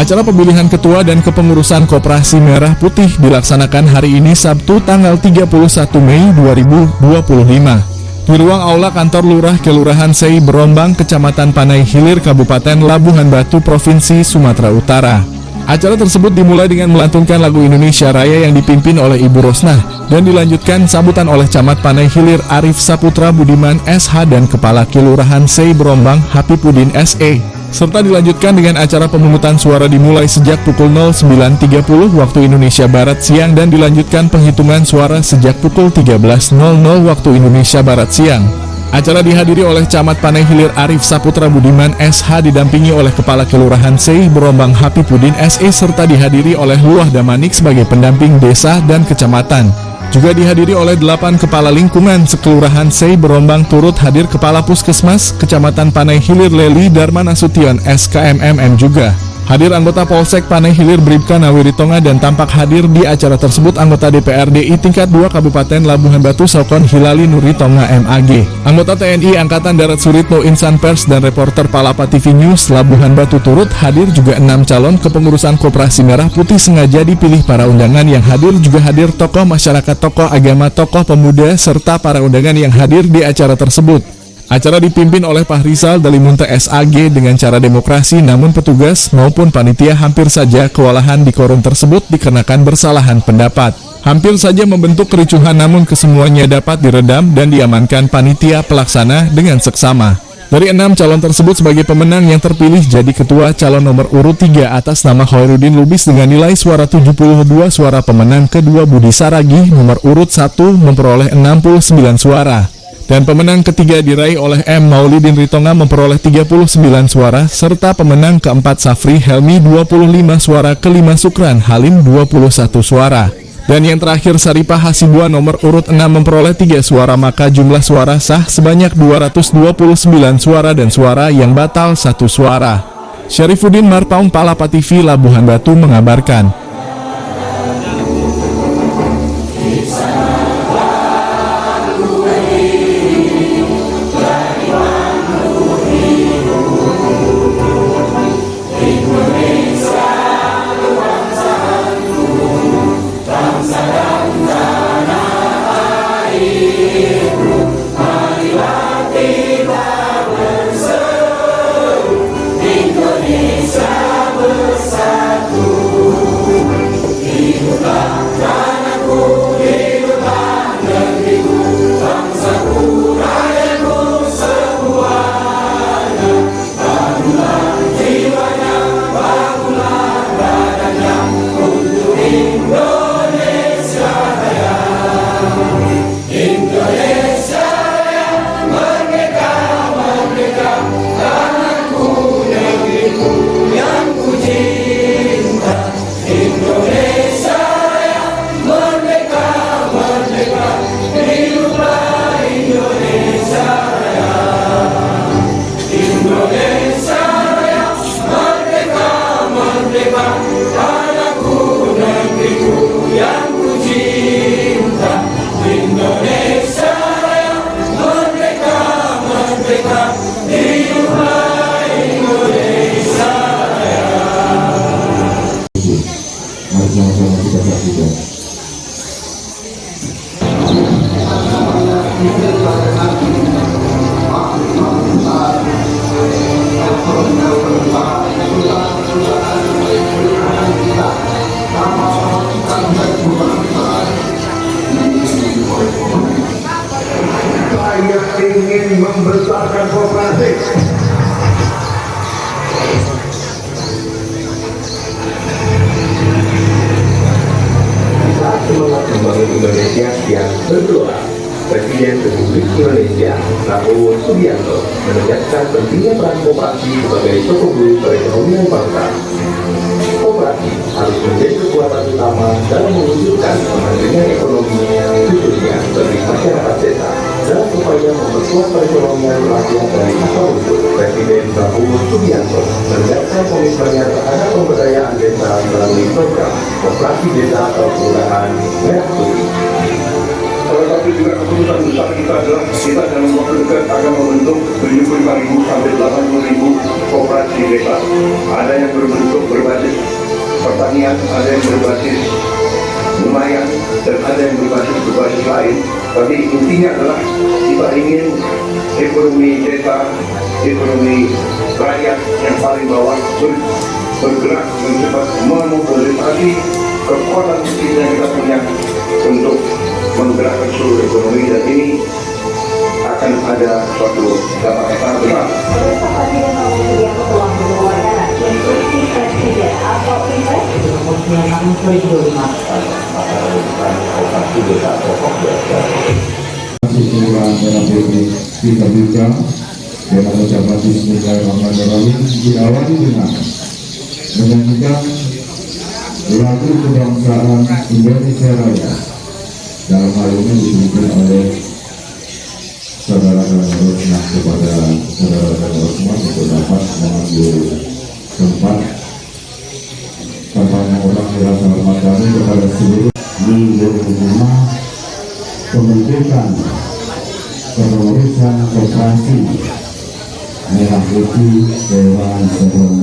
Acara pemilihan ketua dan kepengurusan Koperasi Merah Putih dilaksanakan hari ini Sabtu tanggal 31 Mei 2025 di ruang aula kantor Lurah Kelurahan Sei Berombang, Kecamatan Panai Hilir, Kabupaten Labuhan Batu, Provinsi Sumatera Utara. Acara tersebut dimulai dengan melantunkan lagu Indonesia Raya yang dipimpin oleh Ibu Rosnah dan dilanjutkan sambutan oleh Camat Panai Hilir Arif Saputra Budiman SH dan Kepala Kelurahan Sei Berombang Habibudin SE, serta dilanjutkan dengan acara pemungutan suara dimulai sejak pukul 09.30 waktu Indonesia Barat siang dan dilanjutkan penghitungan suara sejak pukul 13.00 waktu Indonesia Barat siang. Acara dihadiri oleh Camat Panai Hilir Arif Saputra Budiman SH didampingi oleh Kepala Kelurahan Sei Berombang Habibudin SE serta dihadiri oleh Luah Damanik sebagai pendamping desa dan kecamatan. Juga dihadiri oleh 8 kepala lingkungan sekelurahan Sei Berombang, turut hadir Kepala Puskesmas Kecamatan Panai Hilir Leli Darmanasution SKMMM juga. Hadir anggota Polsek Panai Hilir Bribka Nawiritonga dan tampak hadir di acara tersebut anggota DPRDI tingkat 2 Kabupaten Labuhan Batu Sokon Hilali Nuritonga MAG, anggota TNI Angkatan Darat Suritno Insan Pers dan reporter Palapa TV News Labuhan Batu. Turut hadir juga 6 calon kepengurusan Koperasi Merah Putih sengaja dipilih para undangan yang hadir. Juga hadir tokoh masyarakat, tokoh agama, tokoh pemuda, serta para undangan yang hadir di acara tersebut. Acara dipimpin oleh Pak Rizal Dalimunte SAG dengan cara demokrasi, namun petugas maupun panitia hampir saja kewalahan di korum tersebut dikarenakan bersalahan pendapat. Hampir saja membentuk kericuhan, namun kesemuanya dapat diredam dan diamankan panitia pelaksana dengan seksama. Dari 6 calon tersebut, sebagai pemenang yang terpilih jadi ketua calon nomor urut 3 atas nama Khairuddin Lubis dengan nilai suara 72 suara. Pemenang kedua Budi Saragih nomor urut 1 memperoleh 69 suara. Dan pemenang ketiga diraih oleh M. Maulidin Ritonga memperoleh 39 suara, serta pemenang keempat Safri Helmi 25 suara, kelima Sukran Halim 21 suara. Dan yang terakhir Saripah Hasibuan nomor urut 6 memperoleh 3 suara, maka jumlah suara sah sebanyak 229 suara dan suara yang batal 1 suara. Syarifuddin Marpaung, Palapa TV Labuhan Batu mengabarkan. Ingin membesarkan koperasi. Saat semangat membangun Indonesia yang bergelombang, Presiden Republik Indonesia Prabowo Subianto menegaskan pentingnya peran koperasi sebagai sokoguru perekonomian bangsa. Koperasi harus menjadi kekuatan utama dalam mewujudkan kemandirian ekonomi khususnya bagi masyarakat desa. Dalam upaya memperkuat perekonomian rakyat dari akar rumput, Presiden Prabowo Subianto menegaskan komitmennya terhadap pemberdayaan desa melalui program Koperasi Desa atau Kelurahan Merah Putih. Salah satu juga keputusan besar kita adalah kita dalam waktu dekat akan membentuk 75.000 sampai 80.000 koperasi desa. Ada yang berbentuk berbasis pertanian, ada yang berbasis nelayan, dan ada yang berbasis lain. Tapi intinya adalah kita ingin ekonomi desa, ekonomi rakyat yang paling bawah bergerak dengan cepat memobilisasi kekuatan kita yang kita punya untuk menggerakkan seluruh ekonomi, dan ini akan ada suatu dampak yang sangat besar. Kita buka dengan ucapan Bismillahirrahmanirrahim, diawali dengan menyanyikan lagu kebangsaan Indonesia Raya. Dalam hal ini dipimpin oleh saudara-saudara Rosmah kepada saudara-saudara Rosmah untuk dapat mengambil tempat tanpa mengulang rasa hormat kami kepada seluruh di rumah pembentukan pengurusan koperasi Merah Putih Dewan Serdang.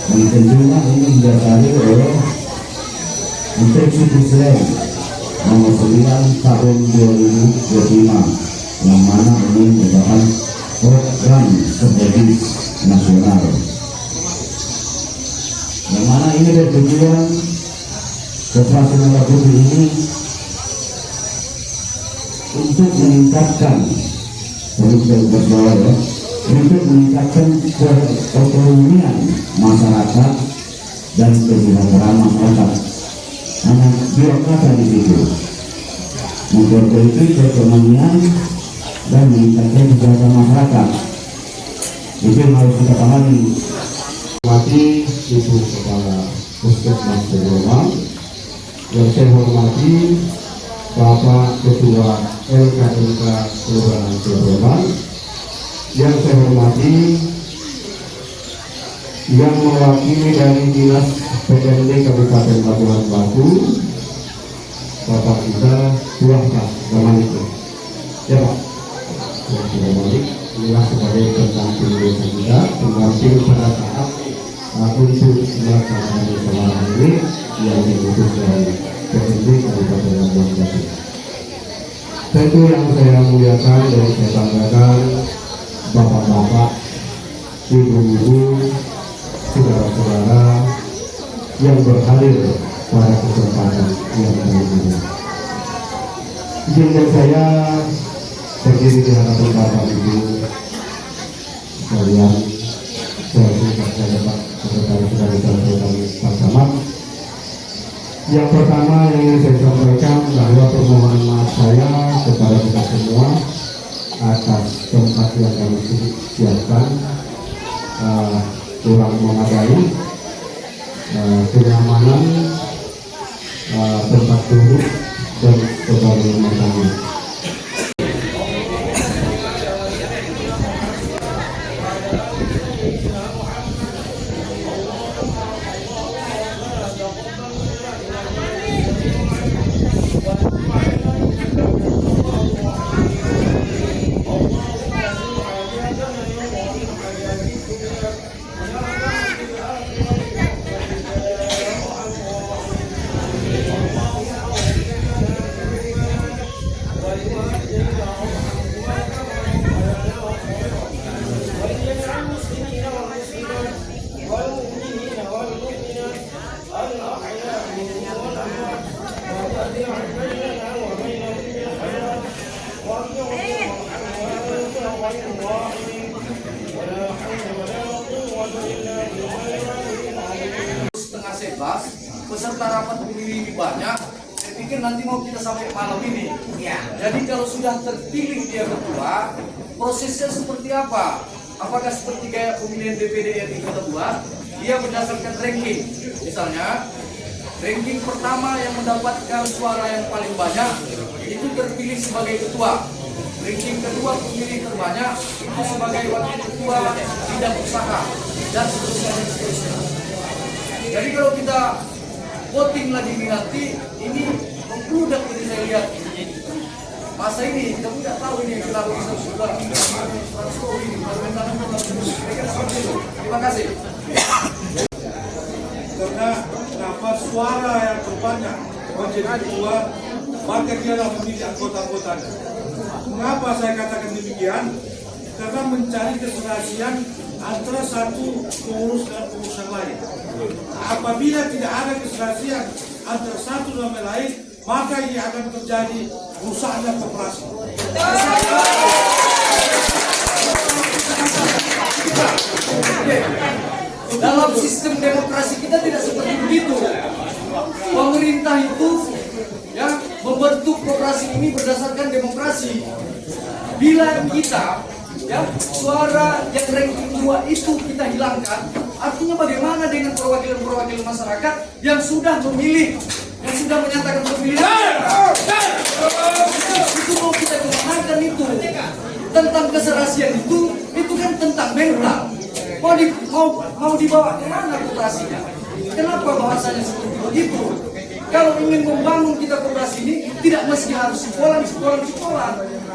Dan tentunya ini didasari oleh Instruksi Presiden Nomor 9 Tahun 2025, yang mana ini merupakan program strategis nasional, yang mana ini bertujuan koperasi Merah Putih ini untuk meningkatkan untuk meningkatkan perekonomian masyarakat dan kesejahteraan masyarakat. Hanya birokrat di situ memperbaiki perekonomian dan meningkatkan kesejahteraan masyarakat. Itu yang harus kita pahami. Hormati Ibu Kepala Puskesmas Teguroman, yang saya hormati Bapak Ketua LKMK Kelurahan Teguroman, yang saya hormati yang mewakili dari Dinas PMD Kabupaten Labuhan Batu, Bapak kita Tuahkah Gamalik. Ya Pak, yang sudah balik, inilah sebagai pendamping desa kita, pendamping pada saat untuk melaksanakan usaha ini yang diutus dari PMD Kabupaten Labuhan Batu. Tentu yang saya muliakan dan saya banggakan Bapak-bapak, ibu-ibu, saudara-saudara yang berhadir pada kesempatan yang kali ini. Izinkan saya berdiri di hadapan Bapak Ibu sekalian. Saya singkat saja Pak, sekretaris sudah disampaikan Pak Camat. Yang pertama yang ingin saya sampaikan bahwa permohonan maaf saya kepada kita semua atas tempat yang kami siapkan kurang memadai, kenyamanan tempat duduk dan sebagainya macamnya. Setengah 11 peserta rapat pemilih banyak. Saya pikir nanti mau kita sampai malam ini. Jadi kalau sudah terpilih dia ketua, prosesnya seperti apa? Apakah seperti kayak pemilihan DPD RI kita buat? Dia berdasarkan ranking. Misalnya, ranking pertama yang mendapatkan suara yang paling banyak itu terpilih sebagai ketua. Ranking kedua pemilih terbanyak itu sebagai wakil ketua bidang usaha dan seterusnya. Jadi kalau kita voting lagi nanti ini membludak ini saya lihat. Masa ini kita tidak tahu ini kenapa bisa sudah story Terima kasih. Karena kenapa suara yang terbanyak menjadi ketua, maka dialah memilih anggota-anggotanya. Mengapa saya katakan demikian? Karena mencari keserasian antara satu pengurus dan pengurus yang lain. Apabila tidak ada keserasian antara satu dan yang lain, maka ini akan terjadi rusaknya koperasi. Dalam sistem demokrasi kita tidak seperti begitu. Pemerintah itu ya membentuk koperasi ini berdasarkan demokrasi. Bila kita ya suara yang ranking 2 itu kita hilangkan, artinya bagaimana dengan perwakilan-perwakilan masyarakat yang sudah memilih, yang sudah menyatakan pemilihan? Itu mau kita kemanakan itu? Tentang keserasian itu kan tentang mental. Mau dibawa kemana koperasinya? Kenapa bahasanya seperti begitu? Kalau ingin membangun kita koperasi ini tidak mesti harus sekolah.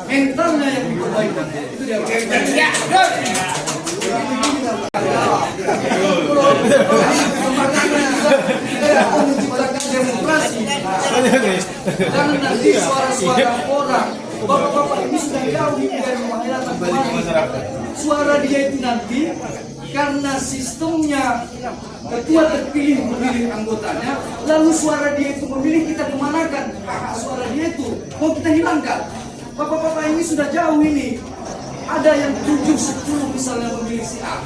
Mentalnya yang diperbaiki. Itu dia. Kita menciptakan demokrasi. Jangan nanti suara-suara orang. Bapak-bapak ini sudah jauh dari menghilangkan kemarin. Suara dia itu nanti karena sistemnya ketua terpilih memilih anggotanya, lalu suara dia itu memilih, kita kemanakan suara dia itu mau kita hilangkan. Bapak-bapak ini sudah jauh ini, ada yang 7-10 misalnya memilih si A,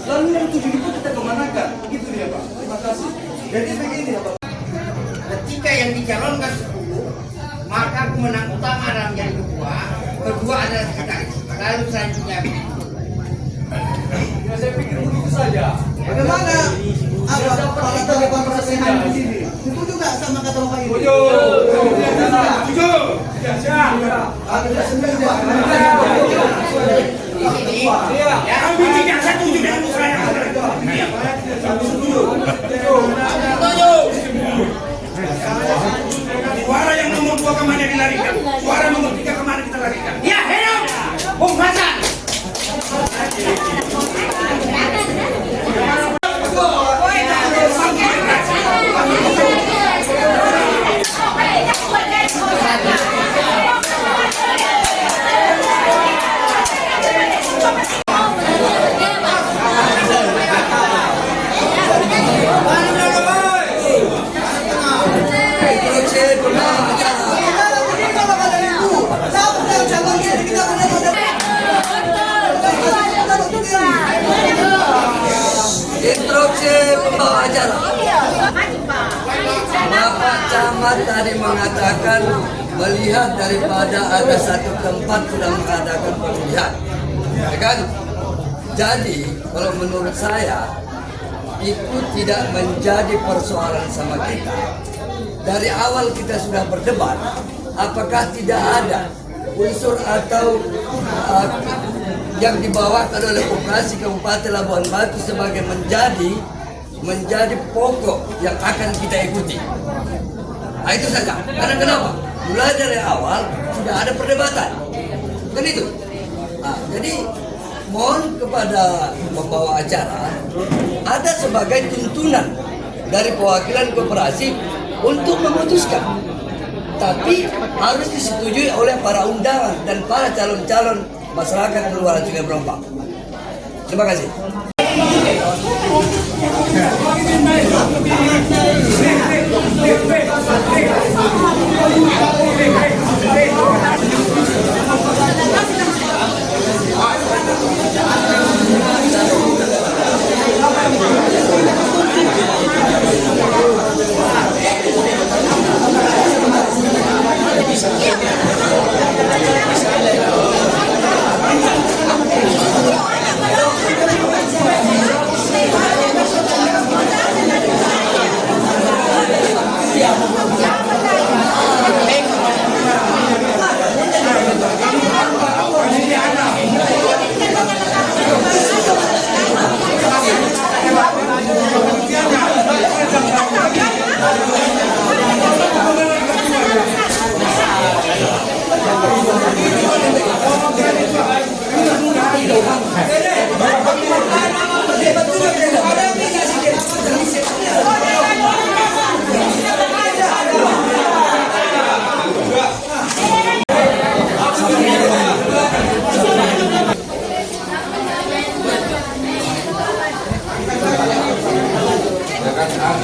lalu yang 7 itu kita kemanakan, gitu dia Pak. Terima kasih. Jadi begini ya Pak, ketika yang dicalonkan 10, maka kemenang utama dalam jadi ketua, kedua adalah kita, lalu selanjutnya. Ya, saya pikir begitu saja. Bagaimana? Apa dapat kita rekomendasikan di sini? Itu juga sama kata Bapak ini. Ada sembilan. Di sini, ya kami tidak setuju dengan usulan yang ada. Suara yang nomor 2 kemana dilarikan? Suara nomor 3 kemana kita larikan? Ya, hidup! Bung Hasan! Instruksi pembawa acara. Bapak Camat tadi mengatakan melihat daripada ada satu tempat sudah mengadakan pemilihan, ya kan? Jadi kalau menurut saya itu tidak menjadi persoalan sama kita. Dari awal kita sudah berdebat, apakah tidak ada unsur atau yang dibawakan oleh Koperasi Kabupaten Labuan Batu sebagai menjadi pokok yang akan kita ikuti. Nah itu saja. Karena kenapa? Mulai dari awal sudah ada perdebatan. Kan itu. Nah, jadi mohon kepada pembawa acara ada sebagai tuntunan dari perwakilan koperasi untuk memutuskan. Tapi harus disetujui oleh para undangan dan para calon-calon masyarakat Kelurahan Sungai Berombak. Terima kasih.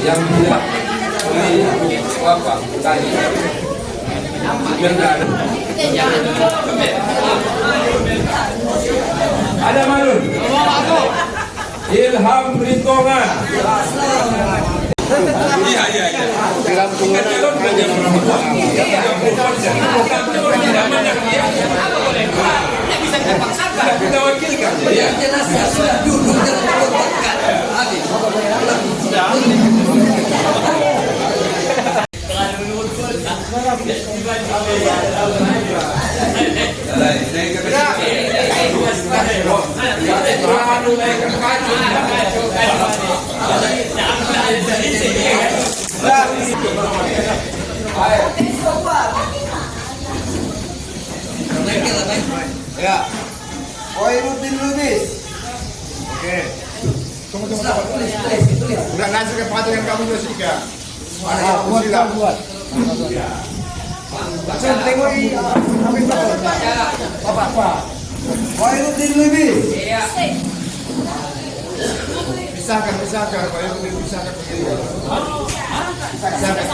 yang tidak beli apa tadi biar nggak ada Marun Ilham Rintonga. Iya. Ilham kita wakilkan. Jelas ya, sudah duduk dan dikotakkan. Habis. Ya. Koirudin Lubis. Oke. Tunggu. Udah ngasih ke Pak dengan kamu juga. Buat. Langsung tengok ini. Bapak. Koirudin Lubis. Iya. Pisahkan. Koirudin pisahkan begini. Pisahkan.